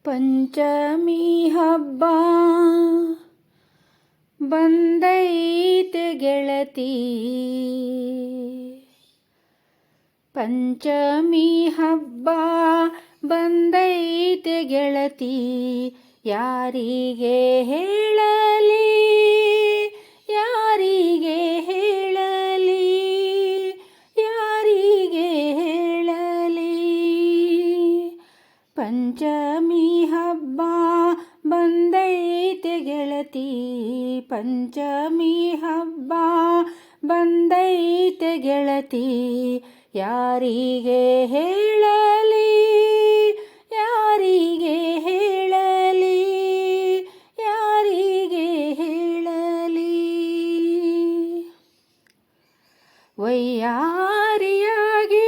ಪಂಚಮಿ ಹಬ್ಬ ಬಂದೈತೆ ಗೆಳತಿ, ಪಂಚಮಿ ಹಬ್ಬ ಬಂದೈತೆ ಗೆಳತಿ, ಯಾರಿಗೆ ಹೇಳಲಿ ಯಾರಿಗೆ ಹೇಳಲಿ ಯಾರಿಗೆ ಹೇಳಲಿ. ಪಂಚಮಿ ಹಬ್ಬ ಬಂದೈತೆ ಗೆಳತಿ, ಪಂಚಮಿ ಹಬ್ಬ ಬಂದೈತೆ ಗೆಳತಿ, ಯಾರಿಗೆ ಹೇಳಲಿ ಯಾರಿಗೆ ಹೇಳಲಿ ಯಾರಿಗೆ ಹೇಳಲಿ. ವೈಯಾರಿಯಾಗಿ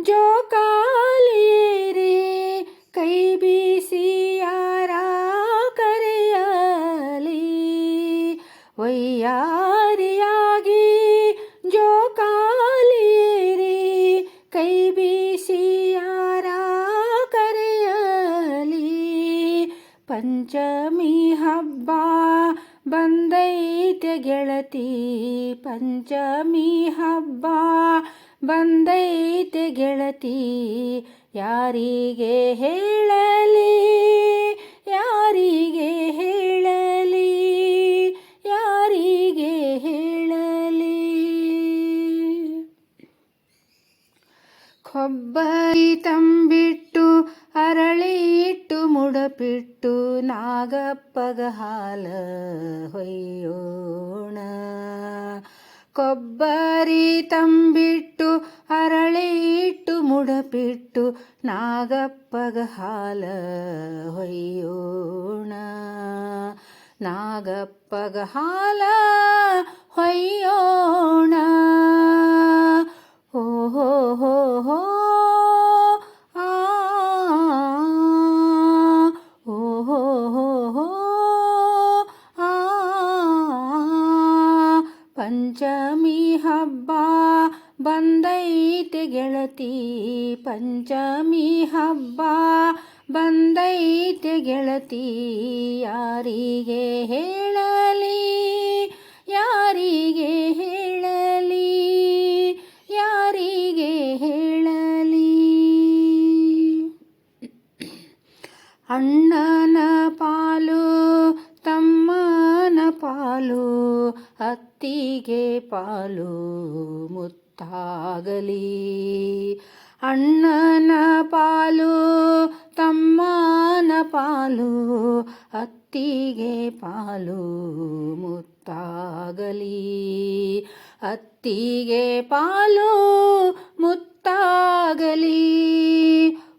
ಜೋಕಾಲಿಯೇರಿ ಕೈ ಬೀಸಿ ಯಾರ ಕರೆಯಲಿ, ವೈಯಾರಿಯಾಗಿ ಜೋಕಾಲಿಯೇರಿ ಕೈ ಬೀಸಿ ಯಾರ ಕರೆಯಲಿ. ಪಂಚಮಿ ಹಬ್ಬ ಬಂದೈತೆ ಗೆಳತಿ, ಪಂಚಮಿ ಹಬ್ಬ ಬಂದೈತೆ ಗೆಳತಿ, ಯಾರಿಗೆ ಹೇಳಲಿ ಯಾರಿಗೆ ಹೇಳಲಿ ಯಾರಿಗೆ ಹೇಳಲಿ. ಕೊಬ್ಬರಿ ತಂಬಿಟ್ಟು ಅರಳಿಟ್ಟು ಮುಡಪಿಟ್ಟು ನಾಗಪ್ಪಗ ಹಾಲ ಹೊಯ್ಯೋಣ, ಕೊಬ್ಬರಿ ತಂಬಿಟ್ಟು ಅರಳಿಟ್ಟು ಮುಡಪಿಟ್ಟು ನಾಗಪ್ಪಗ ಹಾಲ ಹೊಯ್ಯೋಣ, ನಾಗಪ್ಪಗ ಹಾಲ ಹೊಯ್ಯೋಣ. ಹೋ ಹೋ ಹೋ ಹೋ ಆ ಹೋ ಹೋ ಹೋ ಹೋ ಆ. ಪಂಚಮಿ ಹಬ್ಬ ಬಂದೈತೆ ಗೆಳತಿ, ಪಂಚಮಿ ಹಬ್ಬ ಬಂದೈತೆ ಗೆಳತಿ, ಯಾರಿಗೆ ಹೇಳಲಿ ಯಾರಿಗೆ ಹೇಳಲಿ ಯಾರಿಗೆ ಹೇಳಲಿ. ಅಣ್ಣನ ಪಾಲು ತಮ್ಮನ ಪಾಲು, ಅತ್ತಿಗೆ ಪಾಲು ಮುತ್ತಾಗಲಿ, ಅಣ್ಣನ ಪಾಲು ತಮ್ಮನ ಪಾಲು, ಅತ್ತಿಗೆ ಪಾಲು ಮುತ್ತಾಗಲಿ, ಅತ್ತಿಗೆ ಪಾಲು ಮುತ್ತಾಗಲಿ.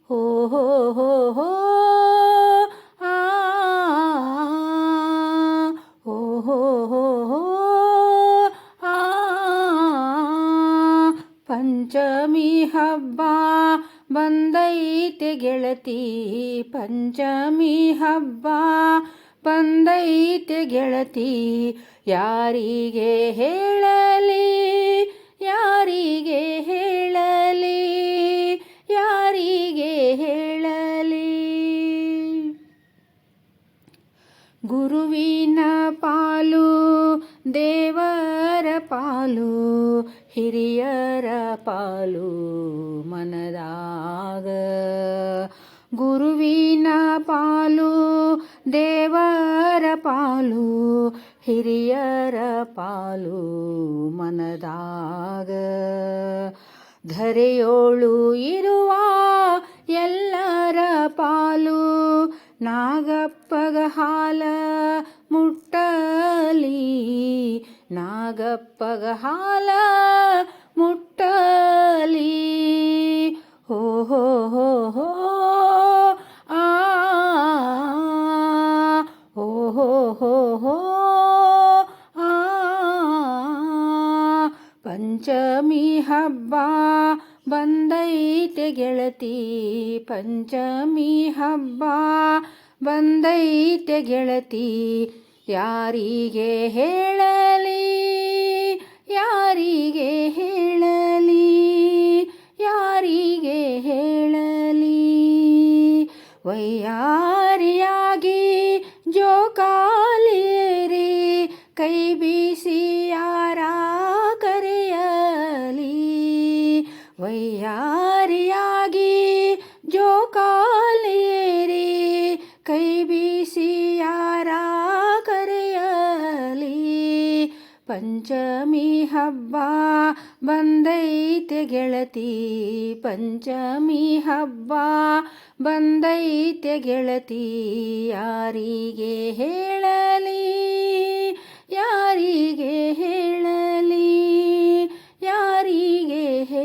ಹೋ ಹೋ ಹೋ ಹೋ ಆ ಹೋ ಹೋ ಹೋ ಹೋ ಆ. ಪಂಚಮಿ ಹಬ್ಬ ಬಂದೈತೆ ಗೆಳತಿ, ಪಂಚಮಿ ಹಬ್ಬ ಬಂದೈತೆ ಗೆಳತಿ, ಯಾರಿಗೆ ಹೇಳಲಿ ಯಾರಿಗೆ ಹೇಳಲಿ ಯಾರಿಗೆ ಹೇಳಲಿ. ಗುರುವಿನ ಪಾಲು ದೇವರ ಪಾಲು, ಹಿರಿಯರ ಪಾಲು ಮನದಾಗ, ಗುರುವಿನ ಪಾಲು ದೇವರ ಪಾಲು, ಹಿರಿಯರ ಪಾಲು ಮನದಾಗ. ಧರೆಯೋಳು ಇರುವ ಎಲ್ಲರ ಪಾಲು, ನಾಗಪ್ಪಗ ಹಾಲ ಮುಟ್ಟಲಿ, ನಾಗಪ್ಪಗ ಹಾಲ ಮುಟ್ಟಲಿ. ಹೋ ಹೋ ಹೋ ಹೋ ಆ ಹೋ ಹೋ ಹೋ ಹೋ ಆ. ಪಂಚಮಿ ಹಬ್ಬ ಬಂದೈತೆ ಗೆಳತಿ, ಪಂಚಮಿ ಹಬ್ಬ ಬಂದೈತೆ ಗೆಳತಿ, ಯಾರಿಗೆ ಹೇಳಲಿ ಯಾರಿಗೆ ಹೇಳಲಿ ಯಾರಿಗೆ ವೈಯಾರಿಯಾಗಿ ಜೋಕಾಲಿಯೇರಿ ಕೈ ಬೀಸಿ ಯಾರ ಕರೆಯಲಿ. ವೈಯಾರಿಯಾಗಿ ಜೋಕಾಲಿಯೇರಿ ಕೈ ಬೀಸಿ ಯಾರ ಕರೆಯಲಿ. ಪಂಚಮಿ ಹಬ್ಬ ಬಂದೈತೆ ಗೆಳತಿ, ಪಂಚಮಿ ಹಬ್ಬ ಬಂದೈತೆ ಗೆಳತಿ. ಯಾರಿಗೆ ಹೇಳಲಿ, ಯಾರಿಗೆ ಹೇಳಲಿ, ಯಾರಿಗೆ ಹೇಳಲಿ.